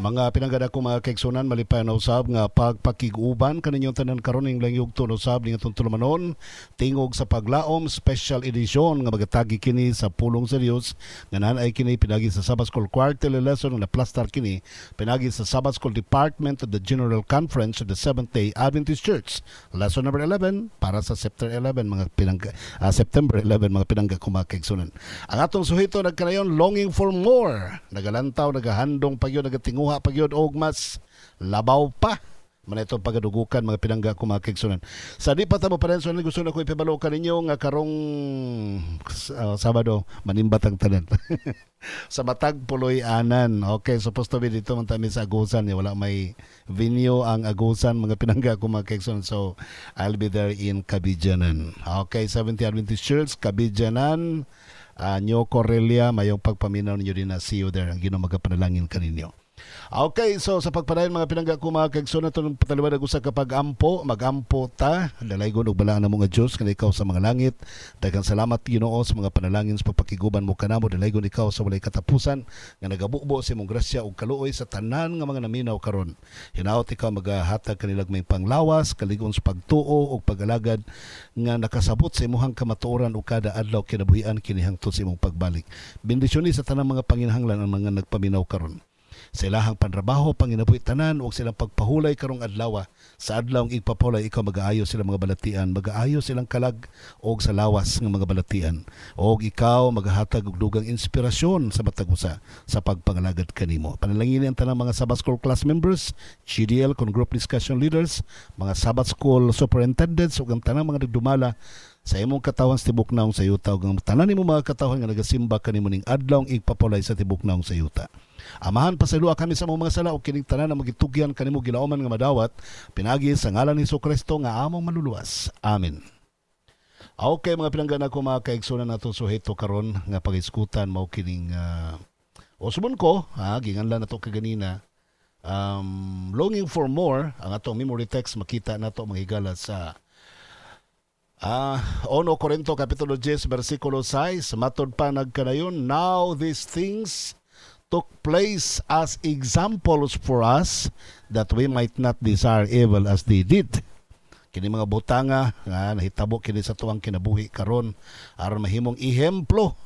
Mga pinanggada ko mga kaigsunan, malipay na usab nga pagpakiguban kaninyong tanan karon ning langyog tun usab ning atong tulumanon tingog sa paglaom special edition nga magatagi kini sa pulong sa Dios nga ay kini pinagi sa Sabbath School quarterly lesson nga plastar kini pinagi sa Sabbath School Department of the General Conference of the Seventh-day Adventist Church. Lesson number 11 para sa September 11 September 11 mga pinangga ko mga kaigsunan. Ang atong suhito nagkanayon longing for more. Nagalantaw, nagahandong pagyon, nagatinguha pagyod og mas labaw pa man itong pagadugukan mga pinangga ko mga kaigsunan. Sa di pa tamo parenso na gusto na ko ipibalo kaninyo nga karong Sabado manimbat ang tanan. Sa Matag Puloy Anan. Okay, supposed to be dito man tami sa Agusan, wala may venue ang Agusan mga pinangga ko mga kaigsunan. So I'll be there in Kabidjanan. Okay, 70 Adventist Church Kabidjanan. Nyo Correlia, mayong pagpaminaw ninyo din na see you there. Ang ginamagapanalangin kaninyo. Okay, so sa pagpadayon mga pinangga ko mga kaigsunan itong pataliwanag ko sa kapag-ampo, mag-ampo ta, dalaygon og balaan na mga Diyos kana ikaw sa mga langit. Daghang salamat Ginoo sa mga panalangin sa pagpakiguban mo kanamo, dalaygon ikaw sa walay katapusan nga nagabubo sa imong grasya ug kaluoy sa tanan nga mga naminaw karon. Hinaot ikaw magahatag kanilang may panglawas, kaligon sa pagtuo ug pag-alagad nga nakasabot sa imong kamatuoran ug kada adlaw kinabuhian kini hangtod sa imong pagbalik. Bendisyon sa tanang mga panginahanglan ang mga nagpaminaw karon. Sa ilahang panrabaho, panginabuhi tanan, huwag silang pagpahulay karong adlaw. Sa adlaw ang igpapahulay, ikaw mag-aayo silang mga balatian, mag-aayo silang kalag o sa lawas ng mga balatian. O ikaw maghahatag og dugang inspirasyon sa matag usa sa pagpangalagad kanimo. Panalangin ang tanang mga Sabbath School class members, GDL, kon group discussion leaders, mga Sabbath School superintendents, ug ang tanang mga nagdumala sa imong katawhan sa tibok naong sayuta ug ang tanan nimo mga katawhan nga nagasimba kanimo ning adlaw ang igpapulay sa tibok naong sayuta. Amahan pasalua kami sa mga sala ug kining tanan na magitugyan kanimo gilauman nga madawat pinagi sa ngalan ni Jesucristo nga among maluluwas. Amen. Okay mga pinanggana ko mga kaigsunan nato suheto karon nga pagiskutan mao kining osmon ko ginganlan nato kaganina longing for more ang atong memory text makita nato manghigala sa 1 Corinto Kapitulo 10 versikulo 6 matod pa nagkanayon, now these things took place as examples for us that we might not desire evil as they did. Kini mga butanga nga nahitabo kini sa tuwang kinabuhi karon aron mahimong ihemplo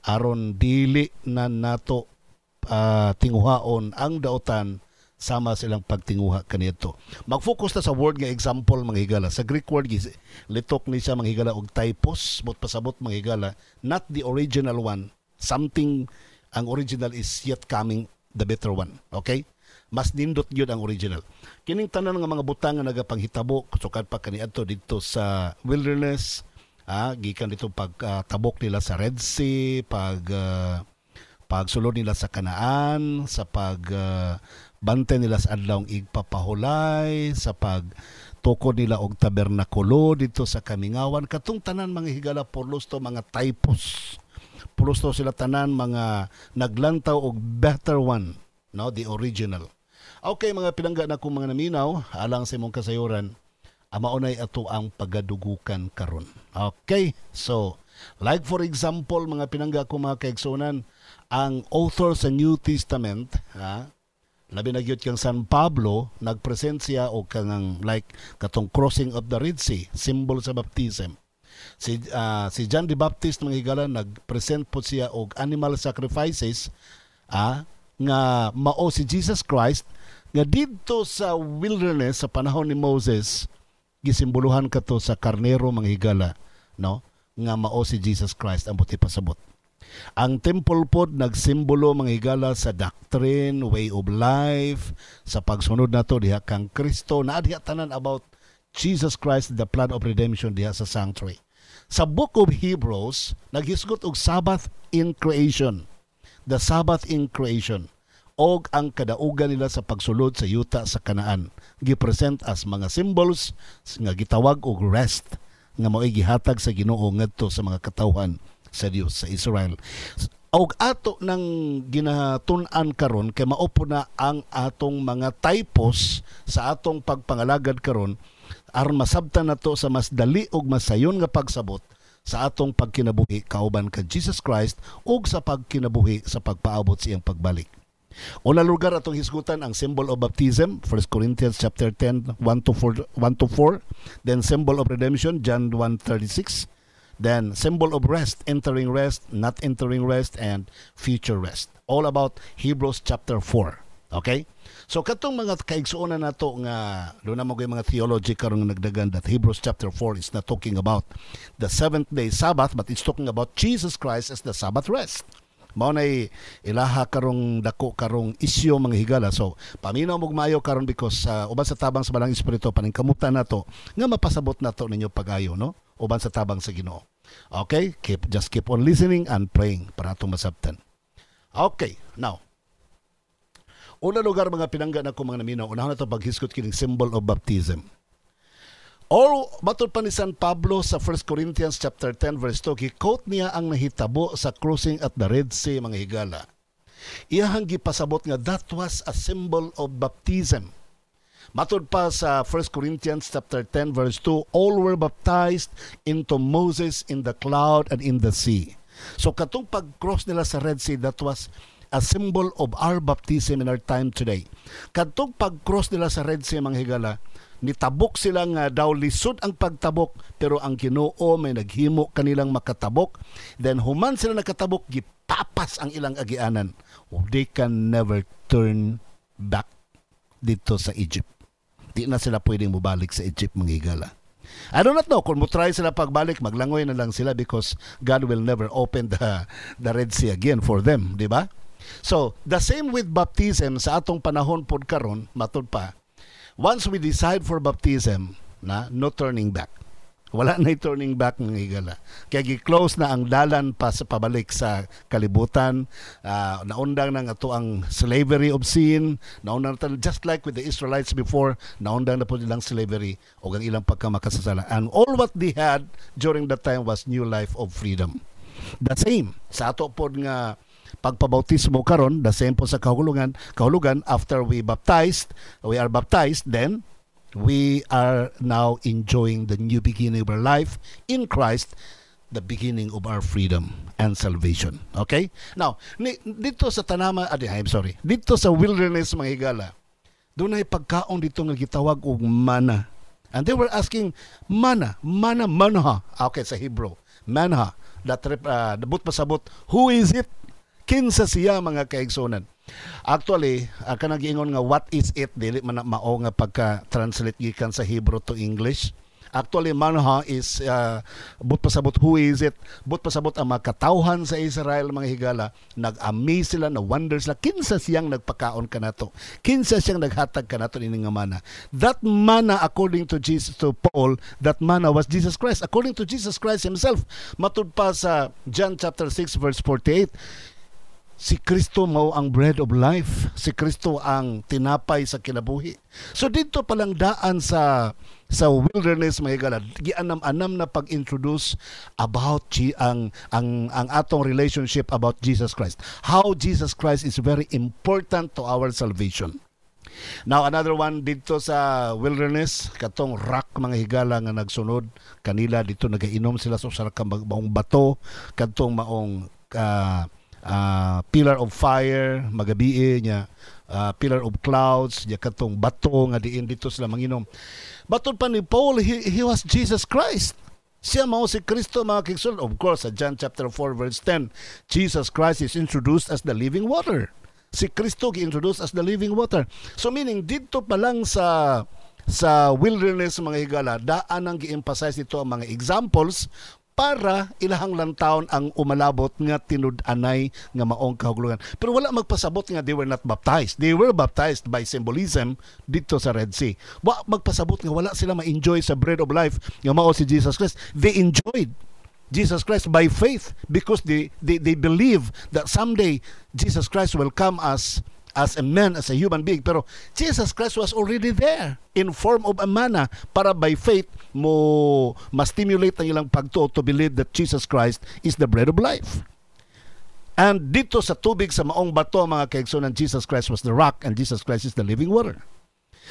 aron dili na nato tinguhaon ang daotan sama silang pagtinguha kanito. Mag-focus na sa word nga example mga higala. Sa Greek word litok ni siya mga higala og typos, but pasabot mga higala, not the original one. Something ang original is yet coming, the better one. Okay? Mas nindot yun ang original. Kining tanan nga mga butang nga nagapanghitabo sukad pa kaniadto dito sa wilderness, gikan dito pagtabok nila sa Red Sea, pagsulod nila sa Kanaan, sa bantay nila sa adlawng igpapahulay, sa pagtukod nila og tabernakulo dito sa Kamingawan. Katong tanan mga higala pulos to mga typos. Pulos to sila tanan mga naglantaw og better one, no, the original. Okay mga pinangga na kong mga naminaw alang sa imong kasayuran, maunay ato ang pagadugukan karon. Okay, so like for example mga pinangga ko mga kaigsunan, ang author sa New Testament labi na gyud kang San Pablo nagpresent siya og kanang like katong crossing of the Red Sea, symbol sa baptism. Si John the Baptist mga higala nagpresent po siya og animal sacrifices nga mao si Jesus Christ nga didto sa wilderness sa panahon ni Moses gisimboluhan kato sa karnero mga higala, no, nga mao si Jesus Christ ang buti pasabot. Ang temple pod nagsimbolo mga higala sa doctrine, way of life, sa pagsunod nato diha kang Kristo, na diha tanan about Jesus Christ, the plan of redemption diha sa sanctuary. Sa book of Hebrews naghisgot og Sabbath in creation, the Sabbath in creation, og ang kadaugan nila sa pagsulod sa yuta sa Kanaan gipresent as mga symbols nga gitawag og rest nga mao'y gihatag sa Ginoo ngadto sa mga katawhan sa Dios sa Israel. Og ato nang ginatun-an karon kay mao po na ang atong mga typos sa atong pagpangalagad karon aron masabtan nato sa mas dali ug masayon nga pagsabot sa atong pagkinabuhi kauban kay Jesus Christ ug sa pagkinabuhi sa pagpaabot sa iyang pagbalik. Una lugar atong hisgutan ang symbol of baptism, 1 Corinthians chapter 10, 1 to 4. Then symbol of redemption, John 1:36. Then symbol of rest, entering rest, not entering rest, and future rest. All about Hebrews chapter 4. Okay? So katong mga kaigsuonan nato nga doon na mo yung mga theology karon nga nagdagan that Hebrews chapter 4 is not talking about the seventh day Sabbath, but it's talking about Jesus Christ as the Sabbath rest. Mao nay ilaha karong dako karong isyu mga higala. So paminaw mo maayo karon because uban sa tabang sa Balang Espiritu paningkamutan nato nga mapasabot nato ninyo pag-ayo, no? Uban sa tabang sa Ginoo. Okay? Just keep on listening and praying para atong masabtan. Okay, now una lugar mga pinangga na ko mga naminaw, unahon na ito paghiskot kining symbol of baptism. Or matod pa ni San Pablo sa 1 Corinthians chapter 10 verse 2, gi-quote niya ang nahitabo sa crossing at the Red Sea mga higala. Iyahang gipasabot nga that was a symbol of baptism. Matod pa sa 1 Corinthians chapter 10 verse 2, all were baptized into Moses in the cloud and in the sea. So katong pag-cross nila sa Red Sea, that was a symbol of our baptism in our time today. Katong pag-cross nila sa Red Sea mga higala, nitabok sila nga daw lisod ang pagtabok, pero ang Ginoo may naghimo kanilang makatabok. Then human sila nakatabok, gipapas ang ilang agianan. They can never turn back dito sa Egypt. Di na sila pwedeng mubalik sa Egypt mga higala. I do not know kung mutry sila pagbalik, maglangoy na lang sila because God will never open the Red Sea again for them, di ba? So, the same with baptism sa atong panahon pod karon, matod pa. Once we decide for baptism, no turning back. Wala na turning back ng higala. Kaya gi-close na ang dalan pa sa pabalik sa kalibutan. Naundang na nga to ang slavery of sin. Naundang na just like with the Israelites before, naundang na po nilang slavery o ang ilang pagkamakasasala. And all what they had during that time was new life of freedom. The same sa ato po nga pagpabautismo karon, the same po sa kahulugan after we are baptized, then we are now enjoying the new beginning of our life in Christ, the beginning of our freedom and salvation. Okay? Now, dito sa dito sa wilderness mga higala, doon ay pagkaon dito nga gitawag og manna. And they were asking, manna. Okay, sa Hebrew. Manna. Dabot pasabot, who is it? Kinsa siya mga kaigsonan. Actually, kanang giingon nga what is it, dili man mao nga pagka-translate gikan sa Hebrew to English. Actually, manha is but pasabot who is it, but pasabot ang mga katawhan sa Israel mga higala, nag-amaze sila, na wonder sila, kinsa siyang nagpakaon kanato, kinsa siyang naghatag kanato ini nga manna. That manna, according to Paul, that manna was Jesus Christ. According to Jesus Christ himself, matud pa sa John chapter 6 verse 48, si Kristo mao ang bread of life. Si Kristo ang tinapay sa kinabuhi. So dito palang daan sa wilderness mga higala, gianam-anam na pag-introduce about ang atong relationship about Jesus Christ. How Jesus Christ is very important to our salvation. Now another one dito sa wilderness, katong rock mga higala nga nagsunod kanila dito, nagainom sila sa usa ka maong bato, katong maong pillar of fire magabi niya, pillar of clouds niya, katong bato nga diin dito sila manginom. Batod pa ni Paul, he was Jesus Christ. Siya mao si Kristo mga kigsul. Of course, sa John chapter 4 verse 10, Jesus Christ is introduced as the living water. Si Kristo gi-introduce as the living water. So meaning dito pa lang sa wilderness mga higala, daan ang gi-emphasize dito ang mga examples para ilahang lantawon ang umalabot nga tinud-anay nga maong kahuglugan. Pero wala magpasabot nga they were not baptized. They were baptized by symbolism dito sa Red Sea. Magpasabot nga wala sila ma-enjoy sa bread of life nga mao si Jesus Christ. They enjoyed Jesus Christ by faith because they believe that someday Jesus Christ will come as a man, as a human being. Pero Jesus Christ was already there in form of a manna para by faith mo ma-stimulate ang ilang pagtuo to believe that Jesus Christ is the bread of life. And dito sa tubig sa maong bato mga kaigsunan, Jesus Christ was the rock and Jesus Christ is the living water.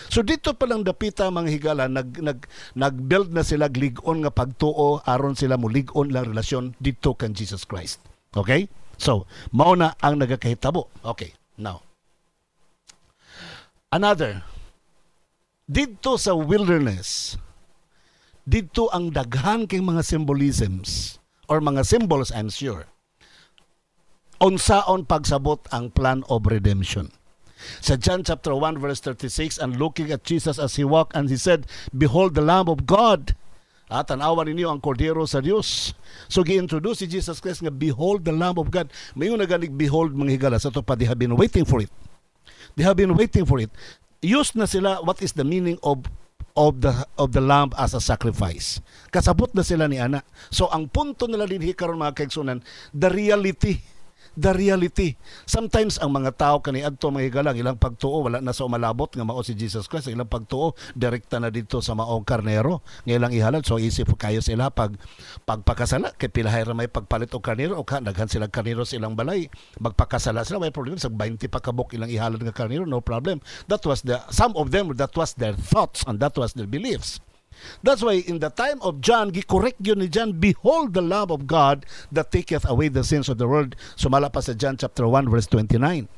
So dito pa lang dapita mga higala, nag-build na sila lig-on nga pagtuo aron sila mo lig-on lang relasyon dito kan Jesus Christ. Okay? So, mao na ang nagakahitabo. Okay, now Another, dito sa wilderness, dito ang daghan kay mga symbolisms or mga symbols, I'm sure, unsaon pagsabot ang plan of redemption. Sa John chapter 1 verse 36, and looking at Jesus as he walked, and he said, "Behold the Lamb of God." At tanawan ninyo ang kordero sa Dios. So gi-introduce si Jesus Christ nga, "Behold the Lamb of God." Mayon nagalig behold mga higala sa to pa, they have been waiting for it. They have been waiting for it. Used na sila what is the meaning of the lamb as a sacrifice. Kasabot na sila ni ana. So ang punto nila dinhi karon mga kaigsunan, the reality. Sometimes ang mga tao kaniadto mga higalang ilang pagtuo wala na sa umalabot nga mao si Jesus Christ, ilang pagtuo direkta na dito sa maong karnero nga ilang ihalad. So isip kayo sila pagpakasala kay pilahay ra may pagpalit og karnero o daghan sila karnero sa ilang balay, magpakasala sila may problem sa 20 pa kabok ilang ihalad nga karnero, no problem. That was some of them, that was their thoughts and that was their beliefs. That's why in the time of John, gikorek yun ni John, "Behold the Lamb of God that taketh away the sins of the world." Sumala pa sa John chapter 1 verse 29.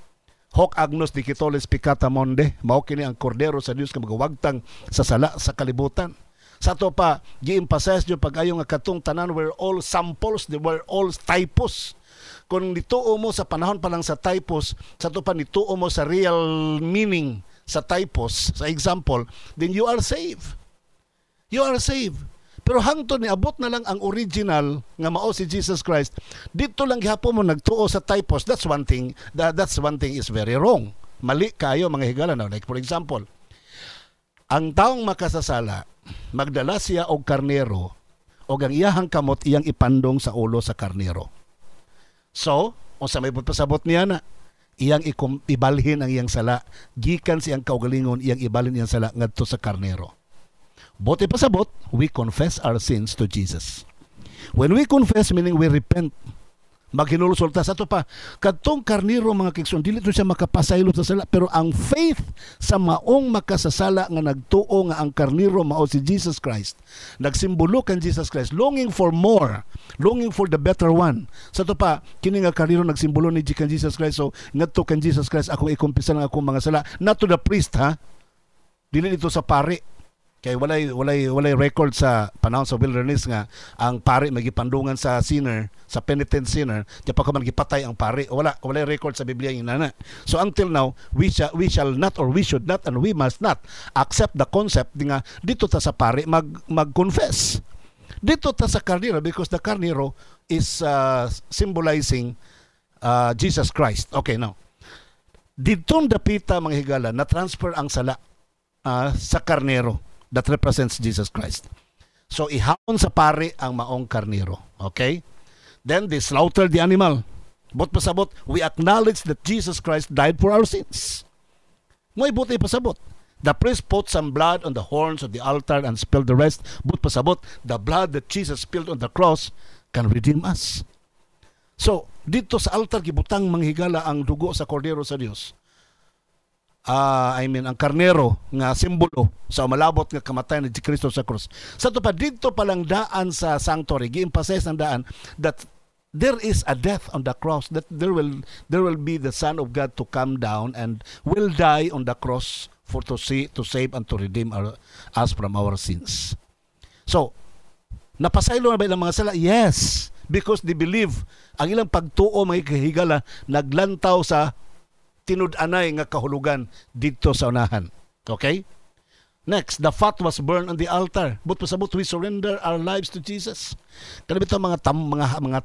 "Hoc agnos dicitoles peccata mundi." Mao kini ang kordero sa Dios nga magawagtang sa sala sa kalibutan. Sa to pa, gi-emphasize yung pag-ayo nga katong tanan were all samples, they were all typos. Kung nituo mo sa panahon pa lang sa typos, sa to pa nituo mo sa real meaning sa typos, sa example, then you are saved. You are saved. Pero hangtod ni abot na lang ang original nga mao si Jesus Christ. Dito lang gihapon mo nagtuo sa typos. That's one thing is very wrong. Mali kayo mga higala na. Like for example, ang taong makasasala, magdala siya og karnero o ang iyahang kamot iyang ipandong sa ulo sa karnero. So, kung sa may pasabot niya na, iyang ibalhin ang iyang sala, gikan siyang kaugalingon, iyang ibalhin iyang sala ngadto sa karnero. Bote pasabot, we confess our sins to Jesus. When we confess, meaning we repent, maghinulsulta sa to pa. Kadtong karnero mga kigsun, dili to siya makapasaylo sa sala, pero ang faith sa maong makasasala nga nagtuo nga ang karnero mao si Jesus Christ, nagsimbolo kan Jesus Christ, longing for more, longing for the better one. Sa to pa, kini nga karnero nagsimbolo ni kan Jesus Christ. So ngadto kan Jesus Christ, ako ikumpisa lang ako mga sala, not to the priest ha, dili dito sa pare. Kay walay record sa panahon sa wilderness nga ang pare magipandungan sa sinner, sa penitent sinner, di pa ka man gipatay ang pare. Walay record sa Biblia yung nana. So until now, we shall not, or we should not, and we must not accept the concept nga dito ta sa pare mag-confess. Dito ta sa karnero, because the karnero is symbolizing Jesus Christ. Okay, now. Ditong dapita mga higala na transfer ang sala sa karnero that represents Jesus Christ. So ihawon sa pare ang maong karnero. Okay? Then they slaughter the animal. But pasabot, we acknowledge that Jesus Christ died for our sins. Mo'y buti pasabot. The priest put some blood on the horns of the altar and spilled the rest. But pasabot, the blood that Jesus spilled on the cross can redeem us. So, dito sa altar gibutang manghigala ang dugo sa kordero sa Dios. Ang karnero nga simbolo sa malabot nga kamatayan ni Kristo sa krus. Sa to pa dito palang daan sa sanctuary, gi-emphasize ang daan that there is a death on the cross, that there will be the Son of God to come down and will die on the cross to save and to redeem us from our sins. So, napasaylo na ba ilang mga sala? Yes, because they believe ang ilang pagtuo mga kahigala naglantaw sa tinud-anay nga kahulugan dito sa unahan. Okay? Next, the fat was burned on the altar. But pasabot, we surrender our lives to Jesus. Kaya ito mga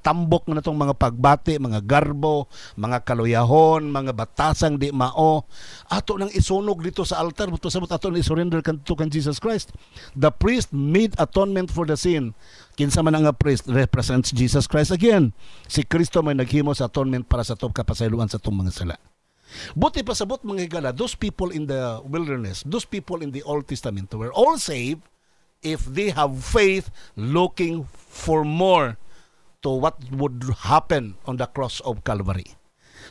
tambok na itong mga pagbati, mga garbo, mga kaluyahon, mga batasang di mao. Ato nang isunog dito sa altar. But pasabot, ato nang isurrender kan Jesus Christ. The priest made atonement for the sin. Kinsa man ang priest represents Jesus Christ again. Si Kristo may naghimo sa atonement para sa top kapasayloan sa itong mga sala. Buti pasabot mga higala, those people in the wilderness, those people in the Old Testament were all saved if they have faith looking for more to what would happen on the cross of Calvary.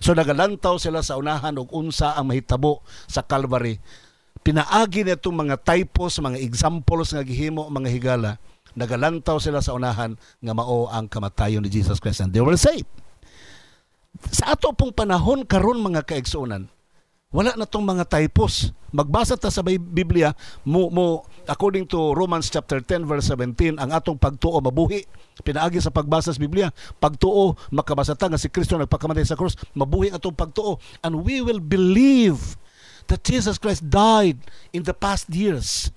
So nagalantaw sila sa unahan og unsa ang mahitabo sa Calvary. Pinaagi na itong mga typos, mga examples nga gihimo mga higala. Nagalantaw sila sa unahan nga mao ang kamatayon ni Jesus Christ and they were saved. Sa ato pong panahon karon mga kaigsuonan, Wala na tong mga typos. Magbasa ta sa Biblia, according to Romans chapter 10 verse 17, ang atong pagtuo mabuhi. Pinaagi sa pagbasa sa Biblia, pagtuo, makabasa ta nga si Kristo nagpakamatay sa krus, mabuhi ang atong pagtuo. And we will believe that Jesus Christ died in the past years.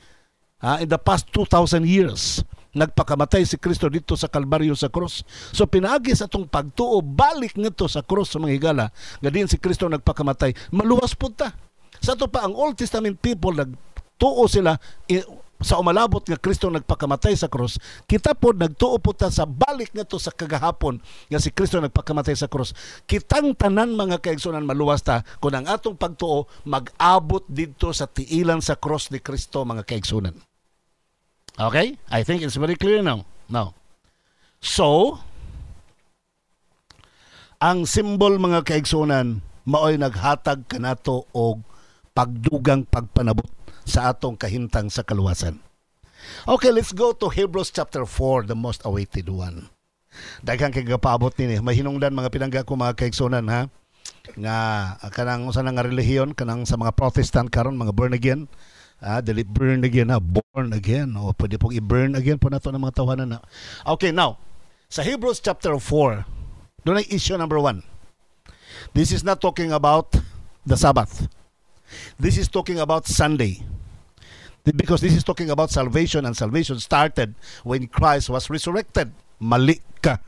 In the past 2,000 years. Nagpakamatay si Kristo dito sa Kalbaryo sa krus. So pinaagi sa atong pagtuo, balik nito sa krus sa mga higala, nga din si Kristo nagpakamatay, maluwas po ta. Sa ito pa, ang Old Testament people, nagtuo sila sa umalabot nga Kristo nagpakamatay sa krus. Kita po, nagtuo po ta sa balik nito sa kagahapon nga si Kristo nagpakamatay sa krus. Kitang tanan mga kaigsunan maluwas ta kung ang atong pagtuo mag-abot dito sa tiilan sa krus ni Kristo mga kaigsunan. Okay? I think it's very clear now. Now, so, ang symbol mga kaigsunan, maoy naghatag kanato og pagdugang pagpanabot sa atong kahintang sa kaluwasan. Okay, let's go to Hebrews chapter 4, the most awaited one. Daghang kay gapabot nini, mahinungdan mga pinangga ko mga kaigsunan ha. Nga kanang usa nga relihiyon kanang sa mga Protestant karon mga born again. Dili burn again, born again. O pwede pong i-burn again po na ito ng mga tawanan na. Okay, now, sa Hebrews chapter 4, doon ay issue number 1. This is not talking about the Sabbath. This is talking about Sunday. Because this is talking about salvation, and salvation started when Christ was resurrected. Mali ka.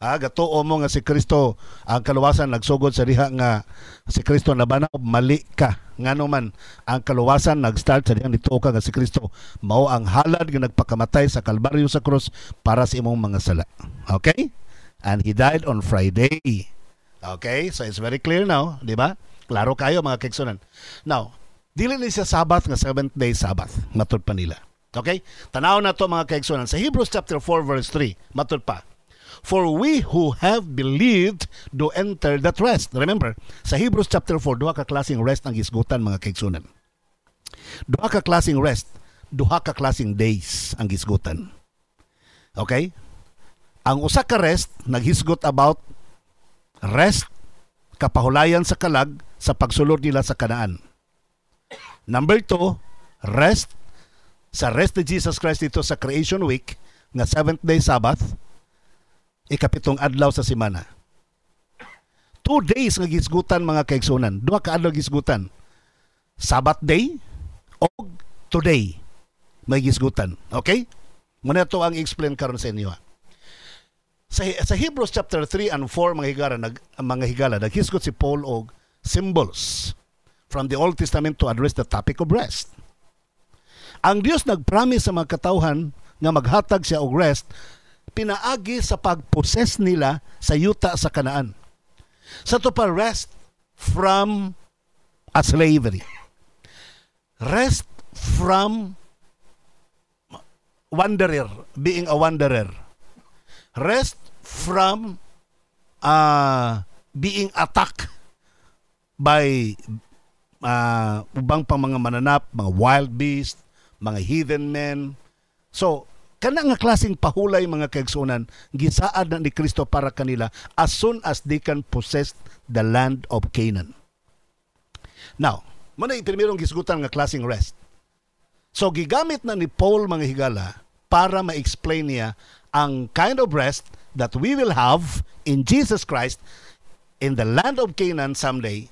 Gatuo mo nga si Kristo ang kaluwasan nagsugod sa diha nga si Kristo nabanaw, mali ka. Ngano man ang kaluwasan nag-start sa diha nituo ka nga si Kristo mao ang halad nga nagpakamatay sa Kalbaryo sa krus para sa imong mga sala. Okay? And He died on Friday. Okay? So it's very clear now, di ba? Klaro kayo mga kaigsunan. Now, dili ni siya Sabbath nga 7th day Sabbath, matud pa nila. Okay? Tanaw na to mga kaigsunan sa Hebrews chapter 4 verse 3, matud pa. For we who have believed do enter that rest. Remember, sa Hebrews chapter 4, duha ka klaseng rest ang gisgutan mga kaigsunan. Duha ka klaseng rest, duha ka klaseng days ang gisgutan. Okay? Ang usa ka rest, naghisgot about rest, kapahulayan sa kalag sa pagsulod nila sa Kanaan. Number 2, rest, sa rest ni Jesus Christ dito sa Creation Week, nga 7th day Sabbath, ikapitong adlaw sa semana. 2 days nga gisgutan mga kaigsunan. Duha ka adlaw gisgutan. Sabbath day o today may gisgutan. Okay? Muna to ang explain karon sa inyo. Sa Hebrews chapter 3 and 4 mga higala naghisgot si Paul og symbols from the Old Testament to address the topic of rest. Ang Dios nagpromise sa mga katawhan nga maghatag siya og rest pinaagi sa pagposes nila sa yuta sa Kanaan. Sa to pa rest from a slavery. Rest from wanderer, being a wanderer. Rest from being attacked by ubang pang mga mananap, mga wild beast, mga heathen men. So, kana nga klaseng pahulay mga kaigsunan gisaad na ni Kristo para kanila as soon as they can possess the land of Canaan. Now, muna iprimerong gisgutan nga klaseng rest. So gigamit na ni Paul mga higala para ma-explain niya ang kind of rest that we will have in Jesus Christ in the land of Canaan someday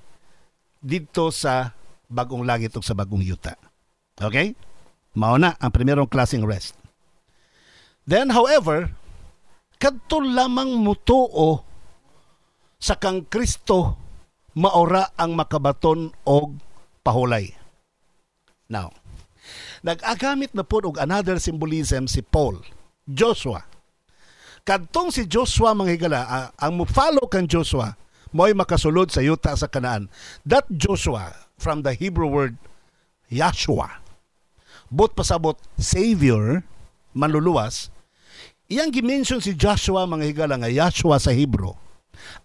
dito sa bagong langit o sa bagong yuta. Okay? Mauna ang primerong klaseng rest. Then, however, kadto lamang mutuo sa kang Kristo maora ang makabaton og pahulay. Now, nag-agamit na po og another symbolism si Paul, Joshua. Kadtong si Joshua mga higala, ang mo-follow kang Joshua, mo'y makasulod sa yuta sa Kanaan. That Joshua, from the Hebrew word Yahshua, bot pasabot Savior, manluluwas, iyang gimension si Joshua mga higala nga Yahshua sa Hebrew.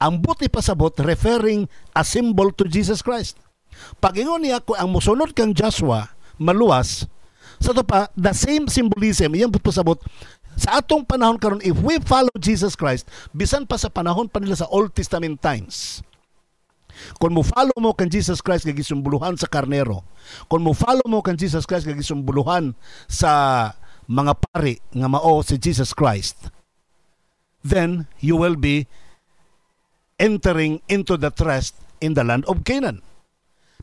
Ang buti pasabot referring a symbol to Jesus Christ. Pag-ingon niya ko ang musunod kang Joshua maluwas, sa to pa the same symbolism iyang buti pasabot sa atong panahon karon if we follow Jesus Christ bisan pa sa panahon pa nila sa Old Testament times. Kung mo follow mo kan Jesus Christ nga gisumbuluhan sa karnero, kung mo follow mo kan Jesus Christ nga gisumbuluhan sa mga pari nga mao si Jesus Christ, then you will be entering into the rest in the land of Canaan.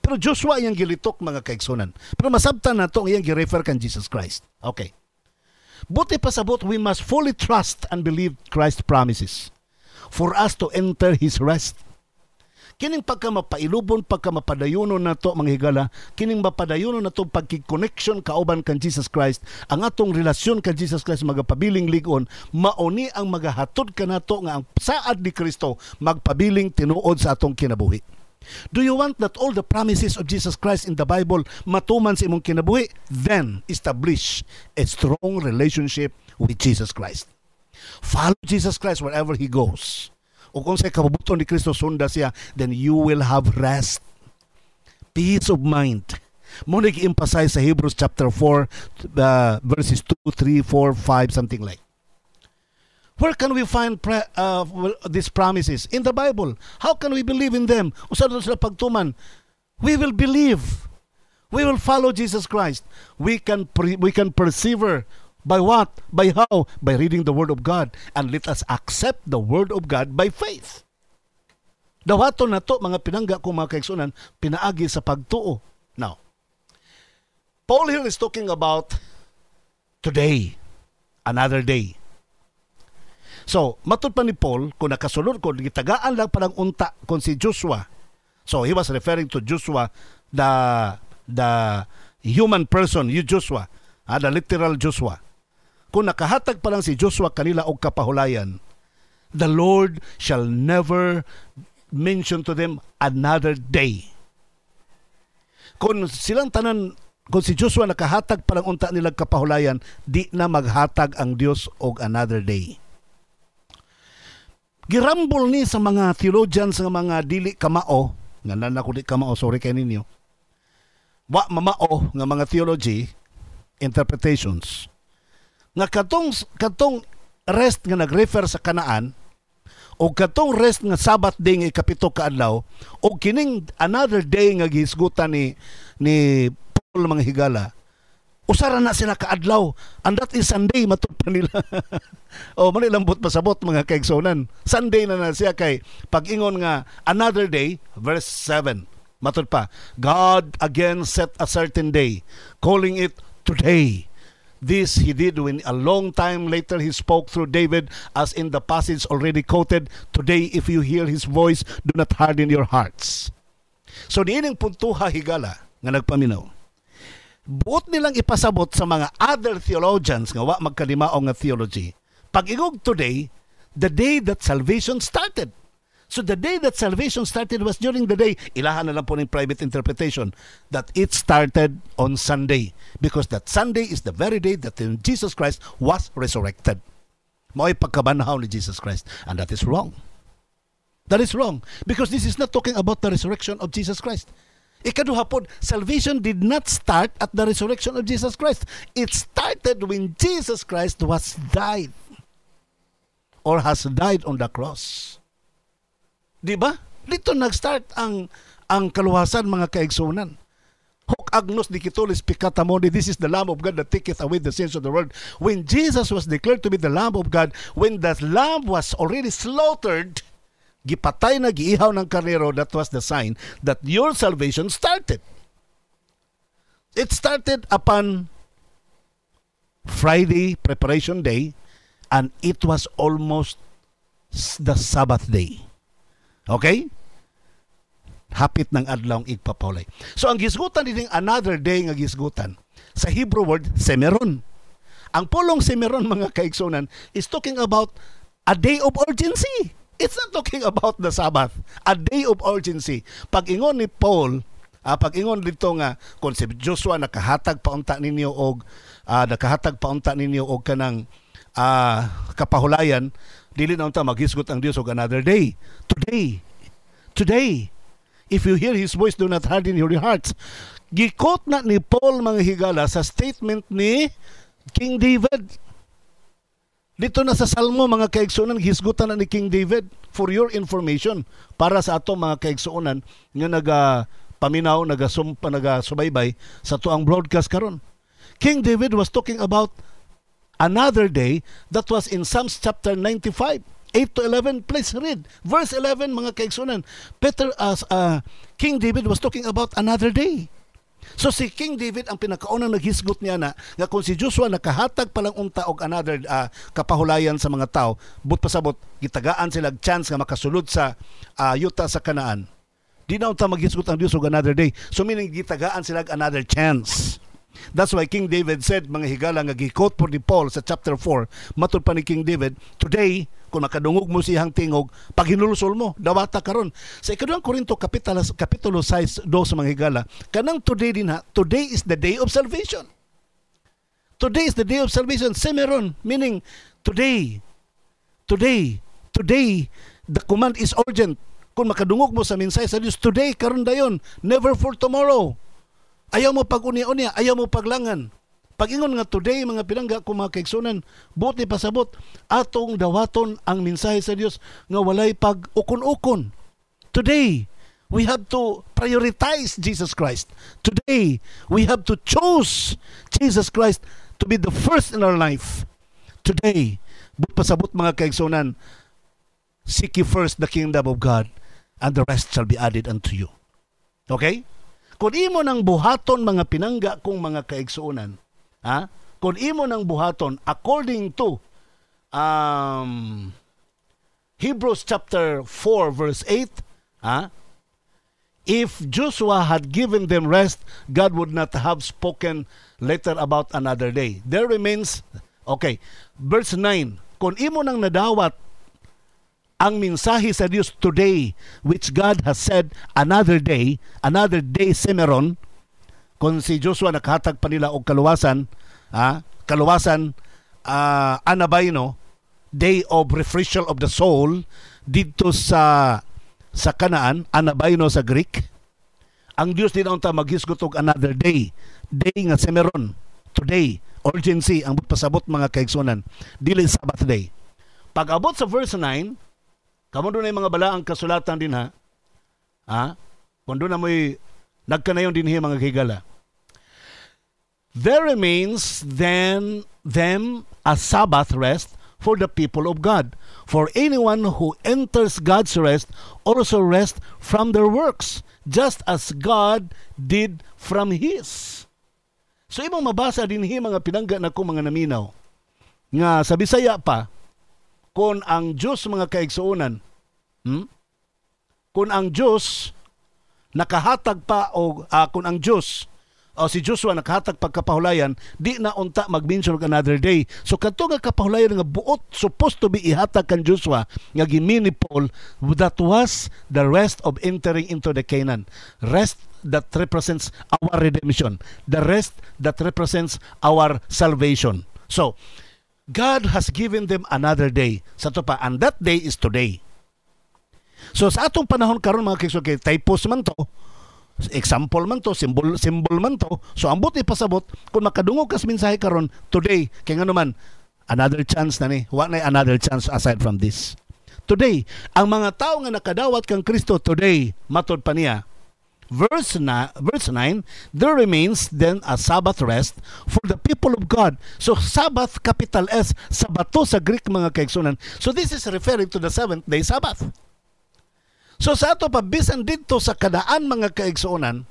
Pero Joshua iyang gilitok mga kaigsunan. Pero masabtan na ito iyang girefer kan Jesus Christ. Okay. Buti pasabot, we must fully trust and believe Christ's promises for us to enter His rest. Kining pagka mapailubon, pagka mapadayunon na to mga higala, kining mapadayunon na to pagki-connection kauban kan Jesus Christ, ang atong relasyon kan Jesus Christ magapabiling ligon, mauni ang magahatod ka na to nga ang saad ni Kristo magpabiling tinuod sa atong kinabuhi. Do you want that all the promises of Jesus Christ in the Bible matuman sa imong kinabuhi? Then establish a strong relationship with Jesus Christ. Follow Jesus Christ wherever He goes. O kung sa'y kapabuton ni Kristo sunda siya, then you will have rest. Peace of mind. Muna i-emphasize sa Hebrews chapter 4, verses 2, 3, 4, 5, something like. Where can we find these promises? In the Bible. How can we believe in them? Usa doon sila pagtuman. We will believe. We will follow Jesus Christ. We can persevere. By what? By how? By reading the Word of God. And let us accept the Word of God by faith. Dawaton na to, mga pinangga ko mga kaigsunan, pinaagi sa pagtuo. Now, Paul here is talking about today, another day. So, matud pa ni Paul, kung nakasulod ko, gitagaan lang parang unta kung si Joshua. So, he was referring to Joshua, the human person, you Joshua, the literal Joshua. Kung nakahatag pa lang si Joshua kanila og kapahulayan, the Lord shall never mention to them another day. Kung silang tanan, kung si Joshua nakahatag pa lang unta nilang kapahulayan, di na maghatag ang Dios og another day. Girambol ni sa mga theologians, sa mga dili kamao, nga nanako di kamao, sorry kay ninyo, wa mamao nga mga theology, interpretations, nga katong rest nga nagrefer sa Kanaan o katong rest nga Sabbath day nga ikapito ka adlaw o kining another day nga gihisgutan ni Paul mga higala, usara na sila kaadlaw, and that is Sunday matud pa nila. O manilambot pasabot mga kaigsonan, Sunday na siya kay pag-ingon nga another day, verse 7 matud pa, God again set a certain day, calling it today. This He did when a long time later He spoke through David, as in the passage already quoted, today if you hear His voice, do not harden your hearts. So diining puntuha higala nga nagpaminaw. Buot nilang ipasabot sa mga other theologians nga wa magkadimao nga theology. Pag-ingog today, the day that salvation started. So the day that salvation started was during the day, ilahan na lang po ng private interpretation, that it started on Sunday. Because that Sunday is the very day that Jesus Christ was resurrected. Mao'y pagkabanhaw ni Jesus Christ. And that is wrong. That is wrong. Because this is not talking about the resurrection of Jesus Christ. Ikaduha po, salvation did not start at the resurrection of Jesus Christ. It started when Jesus Christ was died. Or has died on the cross. Di ba? Dito nag-start ang kaluwasan mga kaigsunan. Hoc agnos dicitulis peccata mundi, this is the Lamb of God that taketh away the sins of the world. When Jesus was declared to be the Lamb of God, when that Lamb was already slaughtered, gipatay na, giihaw ng karnero, that was the sign that your salvation started. It started upon Friday, preparation day, and it was almost the Sabbath day. Okay? Hapit ng adlawng igpapawlay. So ang gisgutan din another day nga gisgutan sa Hebrew word semeron. Ang pulong semeron mga kaigsunan is talking about a day of urgency. It's not talking about the Sabbath. A day of urgency. Pag-ingon ni Paul, pag-ingon dito nga kung si Joshua nakahatag paunta ninyo og kanang kapahulayan, dili na unta maghisgot ang Dios og another day. Today, if you hear His voice, do not harden your hearts. Gikot na ni Paul mga higala sa statement ni King David. Dito na sa Salmo, mga kaigsuonan, hisgutan na ni King David for your information para sa ato mga kaigsuonan nga paminaw, nagasubaybay sa tuang broadcast karon. King David was talking about another day that was in Psalms chapter 95, 8 to 11. Please read. Verse 11, mga kaigsuonan. King David was talking about another day. So si King David ang pinakaunang naghisgot niya na nga kung si Joshua nakahatag palang unta og another kapahulayan sa mga tao, but pasabot gitagaan sila chance nga makasulod sa yuta sa Kanaan. Di na unta maghisgot ang Dios og another day. So meaning gitagaan sila another chance. That's why King David said, mga higala nga gi-quote po ni Paul sa chapter 4, matud pa ni King David, today, kung makadungog mo siyang tingog, pag hinulusol mo, dawata karon. Sa ikaduhang Korinto, kapitulo 6, mga higala, kanang today din ha, today is the day of salvation. Today is the day of salvation. Semeron, meaning today, the command is urgent. Kung makadungog mo sa mensahe sa Diyos, today, karon dayon, never for tomorrow. Ayaw mo pag-unya-unya, ayaw mo paglangan. Pag-ingon nga today, mga pinangga ko mga kaigsunan, buti pasabot, atong dawaton ang mensahe sa Dios nga walay pag-ukon-ukon. Today, we have to prioritize Jesus Christ. Today, we have to choose Jesus Christ to be the first in our life. Today, buti pasabot mga kaigsunan, seek ye first the kingdom of God, and the rest shall be added unto you. Okay? Kung imo nang buhaton mga pinangga kong mga kaigsuonan, kung imo nang buhaton according to Hebrews chapter 4 verse 8, if Joshua had given them rest, God would not have spoken later about another day. There remains, okay, verse 9, kung imo nang nadawat ang mensahe sa Dios today, which God has said another day semeron, kung si Joshua nakahatag pa nila og kaluwasan, anabayno, day of refreshal of the soul, dito sa Kanaan, anabayno sa Greek, ang Dios din unta maghisgot og another day nga semeron, today, urgency, ang pasabot mga kaigsunan, dili Sabbath day. Pag abot sa verse 9, kamo doon ay mga balaang kasulatan din ha. Kung doon na mo'y nagkanayon din mga higala. There remains then them a Sabbath rest for the people of God. For anyone who enters God's rest also rest from their works, just as God did from His. So imong mabasa din mga pinangga na ko mga naminaw. Nga sa Bisaya pa, kung ang Diyos mga kaigsuonan, kung ang Diyos nakahatag pa o kung ang Diyos o si Joshua nakahatag pagkapahulayan, di na unta mag-mention another day. So kadto nga kapahulayan nga buot supposed to be ihatag kan Joshua nga gimini Paul, that was the rest of entering into the Canaan. Rest that represents our redemption. The rest that represents our salvation. So God has given them another day. Sa to pa, and that day is today. So sa atong panahon karon mga kaigsuon, kay typos man to, example man to, symbol man to. So ang buti pasabot kung makadungog kas mensahe karon today, kay ngano man another chance na ni, wa na another chance aside from this. Today, ang mga tao nga nakadawat kang Kristo today, matod pa niya, Verse 9, there remains then a Sabbath rest for the people of God. So Sabbath, capital S, Sabato sa Greek mga kaigsunan. So this is referring to the 7th-day Sabbath. So sa ato pa, bisan dito sa Kanaan mga kaigsunan,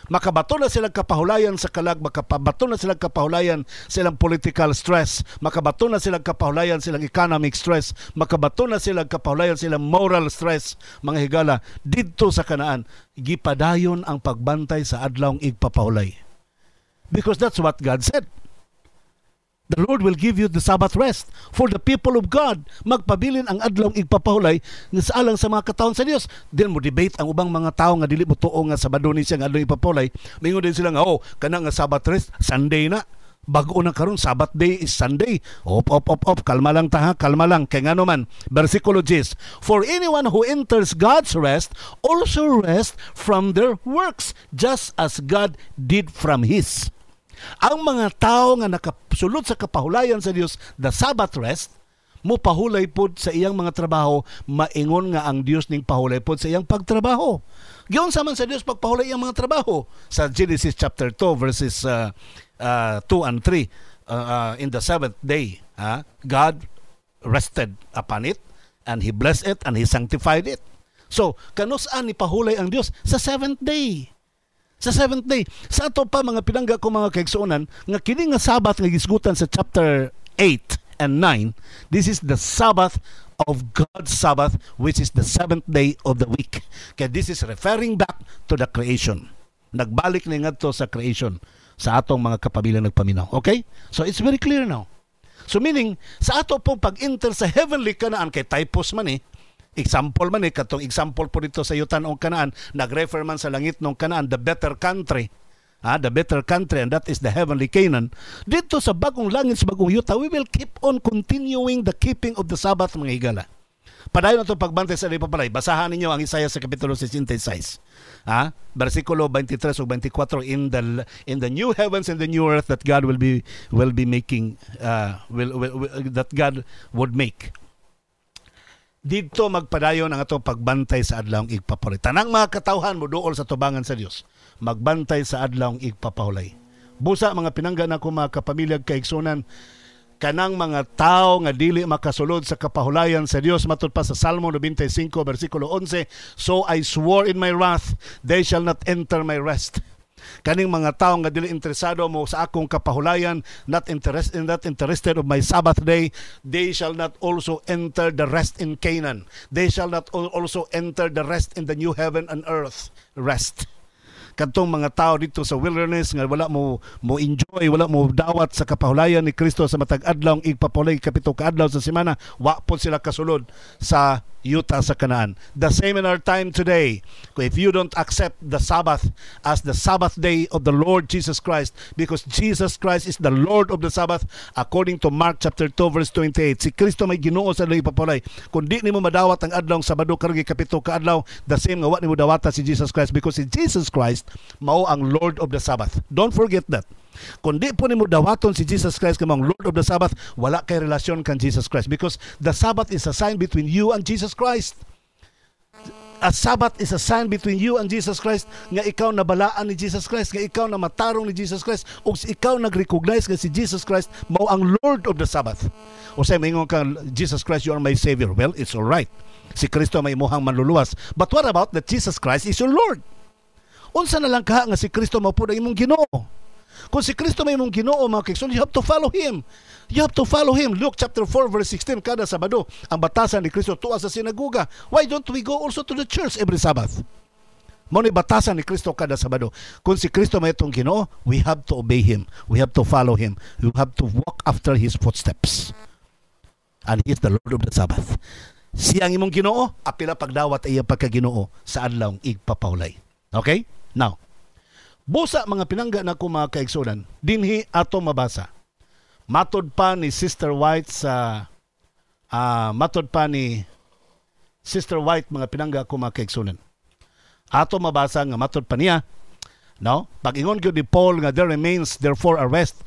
makabato na silang kapahulayan sa kalag, makabato na silang kapahulayan silang political stress, makabato na silang kapahulayan silang economic stress, makabato na silang kapahulayan silang moral stress, mga higala, dito sa Kanaan, gipadayon ang pagbantay sa adlawng igpapahulay. Because that's what God said. The Lord will give you the Sabbath rest for the people of God. Magpabilin ang adlawng igpapahulay nga sa alang sa mga katawon sa Dios. Then mo debate ang ubang mga tawo nga dili mo tuo nga Sabado ni siya nga adlawng igpapahulay. Mingon din sila nga, kana nga Sabbath rest Sunday na. Bago na karon Sabbath day is Sunday. Op, kalma lang ta ha, kalma lang. Kay ngano man, versikulo 10. For anyone who enters God's rest also rest from their works, just as God did from His. Ang mga tao nga nakasulod sa kapahulayan sa Dios, the Sabbath rest, mo pahulay pod sa iyang mga trabaho, maingon nga ang Dios ning pahulay pod sa iyang pagtrabaho. Giyon sa man sa Dios pagpahulay iyang mga trabaho. Sa Genesis chapter 2 verses 2 and 3, in the seventh day, God rested upon it, and He blessed it, and He sanctified it. So, kanus-an ni pahulay ang Dios sa seventh day. Sa seventh day. Sa ato pa mga pinangga ko mga kaigsuonan, nga kini nga Sabbath nga gisgutan sa chapter 8 and 9, this is the Sabbath of God's Sabbath, which is the seventh day of the week. Kaya this is referring back to the creation. Nagbalik na nga to sa creation sa atong mga kapamilyang nagpaminaw. Okay? So it's very clear now. So meaning, sa ato pong pag-enter sa heavenly Kanaan, kay typos man example man katong example po dito sa yutan ng Kanaan, nag-refer man sa langit ng Kanaan, the better country, the better country, and that is the heavenly Canaan. Dito sa bagong langit, sa bagong yuta, we will keep on continuing the keeping of the Sabbath, mga higala. Padayon na ito pagbantay sa Lipapalay. Basahan ninyo ang Isaiah sa Kapitulo 66. Versikulo 23 o 24, in the new heavens and the new earth that God will be making, that God would make. Dito magpadayon ang atong pagbantay sa adlawng igpapahulay. Tanang mga katawhan mo duol sa tubangan sa Dios, magbantay sa adlawng igpapahulay. Busa mga pinangga na ko mga kapamilyag kaigsunan, kanang mga tao nga dili makasulod sa kapahulayan sa Dios, matud pa sa Salmo 95 versikulo 11, so I swore in my wrath, they shall not enter my rest. Kaning mga tao nga dili interesado mo sa akong kapahulayan, not interested of my Sabbath day, they shall not also enter the rest in Canaan. They shall not also enter the rest in the new heaven and earth. Rest. Kadtong mga tao dito sa wilderness nga wala mo enjoy, wala mo dawat sa kapahulayan ni Kristo sa matag adlaw igpapahulay kapito ka adlaw sa semana, wa po sila kasulod sa yuta sa Kanaan. The same in our time today. If you don't accept the Sabbath as the Sabbath day of the Lord Jesus Christ, because Jesus Christ is the Lord of the Sabbath, according to Mark chapter 2 verse 28, si Kristo may Ginoo sa adlaw igpapahulay. Kung di nimo madawat ang adlaw Sabado karong kapito ka adlaw, the same nga wa nimo dawata si Jesus Christ, because si Jesus Christ mao ang Lord of the Sabbath. Don't forget that. Kung di po nimo dawaton si Jesus Christ kamang Lord of the Sabbath, wala kay relasyon kan Jesus Christ, because the Sabbath is a sign between you and Jesus Christ. A Sabbath is a sign between you and Jesus Christ, nga ikaw nabalaan ni Jesus Christ, nga ikaw na matarong ni Jesus Christ, o ikaw nag-recognize nga si Jesus Christ mao ang Lord of the Sabbath. O say maingon ka, Jesus Christ, you are my Savior. Well, it's all right. Si Kristo may imuhang manluluwas. But what about that Jesus Christ is your Lord? Unsa na lang ka nga si Kristo mao pud ang imong Ginoo? Kung si Kristo may mong Ginoo, mga kaigsuon, you have to follow Him. You have to follow Him. Luke chapter 4 verse 16, kada Sabado, ang batasan ni Kristo tuwa sa sinaguga. Why don't we go also to the church every Sabbath? Mao ni batasan ni Kristo kada Sabado. Kung si Kristo may itong Ginoo, we have to obey Him. We have to follow Him. We have to walk after His footsteps. And He is the Lord of the Sabbath. Siyang imong Ginoo, apila pagdawat ay pagkaginoo sa adlaw igpapahulay. Okay? Now, busa mga pinangga na ko mga kaigsunan, dinhi ato mabasa. Matod pa ni Sister White mga pinangga ko mga kaigsunan. Ato mabasa nga matod pa niya, no? Pag-ingon gyud ni Paul nga there remains therefore a rest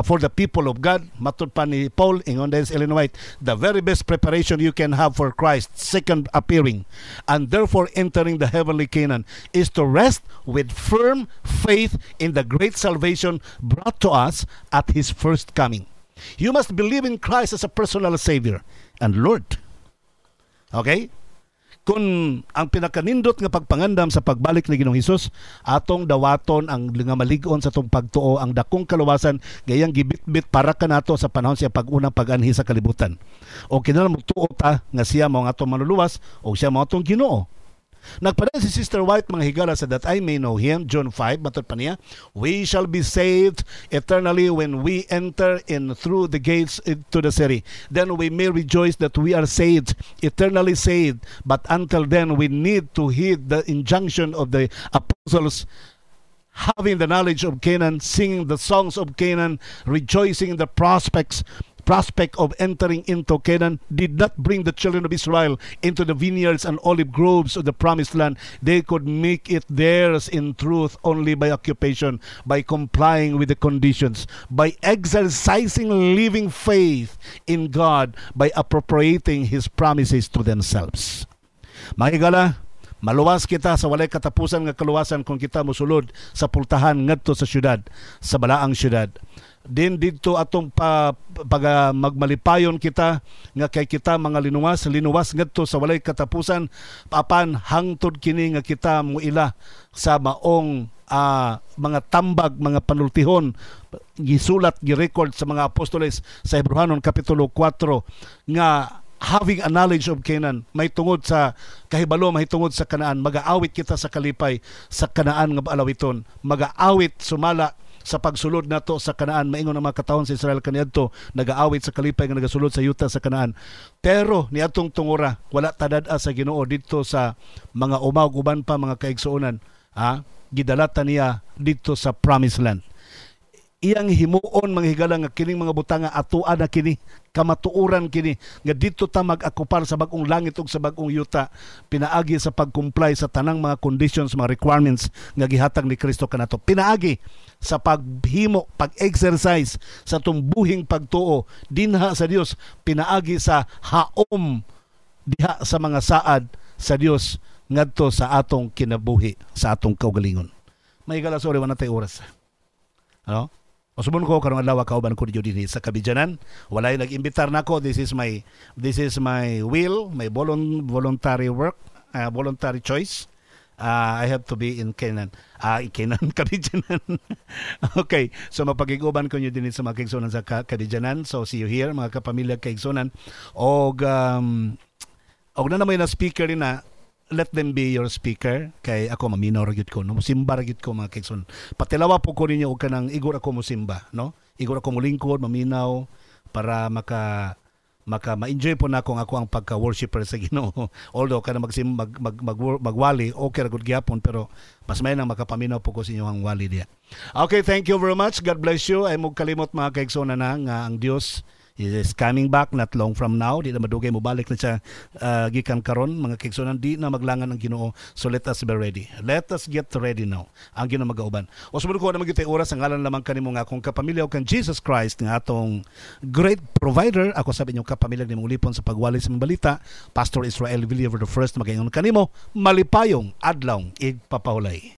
for the people of God. Matod pa ni Paul, ingon din sa Ellen White, the very best preparation you can have for Christ's second appearing, and therefore entering the heavenly Canaan, is to rest with firm faith in the great salvation brought to us at His first coming. You must believe in Christ as a personal Savior and Lord. Okay? Kung ang pinakanindot nga pagpangandam sa pagbalik ni Ginoong Hesus, atong dawaton ang nga malig-on sa atong pagtuo, ang dakong kaluwasan gayang gibit-bit para kanato sa panahon siya pag-unang pag-anhi sa kalibutan. O kinahanglan magtuo ta nga siya mao ang atong manluluwas o siya mao atong Ginoo. Nagpadayon si Sister White mga higala sa that I may know Him, John 5, matod pa niya, we shall be saved eternally when we enter in through the gates into the city. Then we may rejoice that we are saved, eternally saved. But until then, we need to heed the injunction of the apostles, having the knowledge of Canaan, singing the songs of Canaan, rejoicing in the prospects, prospect of entering into Canaan did not bring the children of Israel into the vineyards and olive groves of the promised land. They could make it theirs in truth only by occupation, by complying with the conditions, by exercising living faith in God, by appropriating His promises to themselves. Mga higala, maluwas kita sa walay katapusan nga kaluwasan kung kita mosulod sa pultahan ngadto sa syudad, sa balaang syudad. Din dito atong magmalipayon kita nga kay kita mga linuwas ngadto sa walay katapusan apan hangtod kini nga kita muila sa maong mga tambag, mga panultihon gisulat gi-record sa mga apostoles sa Hebrehanon kapitulo 4 nga having a knowledge of Canaan, may tungod sa kahibalo, may tungod sa Kanaan, mag-aawit kita sa kalipay sa Kanaan nga alawiton, mag-aawit sumala sa pagsulod nato sa Kanaan. Maingon ang mga katawon sa Israel kaniadto nagaawit sa kalipay nga nagasulod sa yuta sa Kanaan. Pero niadtong tungora wala tadad-a sa Ginoo dito sa mga umaw uban pa mga kaigsuonan, gidalata niya dito sa Promised Land. Iyang himuon mga higala nga kining mga butanga atuan na kini, kamatuuran kini nga dito ta mag-akupar sa bagong langit ug sa bagong yuta, pinaagi sa pag-comply sa tanang mga conditions, mga requirements nga gihatag ni Kristo kanato, pinaagi sa paghimo, pag-exercise sa tumbuhing pagtuo dinha sa Dios, pinaagi sa haom diha sa mga saad sa Dios ngadto sa atong kinabuhi, sa atong kaugalingon. May higala, sorry wala tay oras. Ano? Masubon ko karong adlaw kauban ko dinhi sa Kabidyanan. Walay nag-imbitar nako. This is my will, my voluntary work, voluntary choice. I have to be in Canaan. Kabidyanan. Okay, so mapagiguban ko nyo din sa mga kaigsunan sa Kabidyanan. So see you here mga kapamilya kaigsunan. Og na naman na speaker rin na, let them be your speaker kay ako maminaw ragyud ko, no, musimba ragyud ko mga kaigsoon. Patilawa po ko ninyo og kanang igor ako musimba, no, igor ako mulingkod, maminaw para ma-enjoy po na ako ang pagka-worshipper sa Ginoo. Although kana magwali okay ra gud gyapon, pero mas may nang makapaminaw po ko sa inyo ang wali diya. Okay, thank you very much. God bless you. Ay mo kalimot mga kaigsoon na nga ang Dios is coming back not long from now. Di na madugay mo balik na siya gikan karon mga kaigsunan, di na maglangan ang Ginoo. So let us be ready. Let us get ready now. Ang Ginoo magauban. O sumunod ko na magitay oras ang ngalan lamang kanimo nga akong kapamilya o kan Jesus Christ nga atong great provider. Ako sabi niyo kapamilya ni mong ulipon sa pagwali sa mga balita. Pastor Israel Villaver the first magayon kanimo malipayong adlaw igpapahulay.